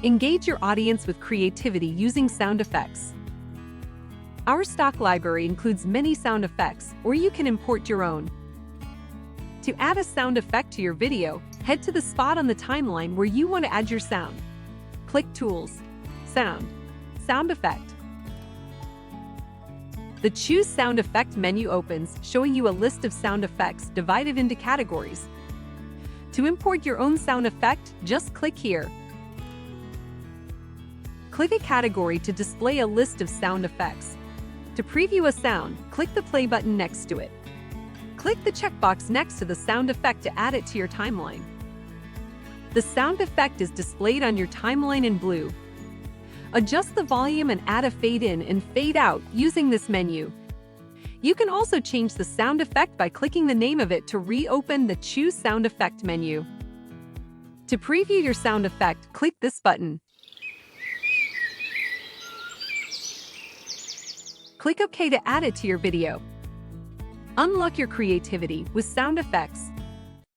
Engage your audience with creativity using sound effects. Our stock library includes many sound effects, or you can import your own. To add a sound effect to your video, head to the spot on the timeline where you want to add your sound. Click Tools, Sound, Sound Effect. The Choose Sound Effect menu opens, showing you a list of sound effects divided into categories. To import your own sound effect, just click here. Click a category to display a list of sound effects. To preview a sound, click the play button next to it. Click the checkbox next to the sound effect to add it to your timeline. The sound effect is displayed on your timeline in blue. Adjust the volume and add a fade in and fade out using this menu. You can also change the sound effect by clicking the name of it to reopen the Choose Sound Effect menu. To preview your sound effect, click this button. Click OK to add it to your video. Unlock your creativity with sound effects.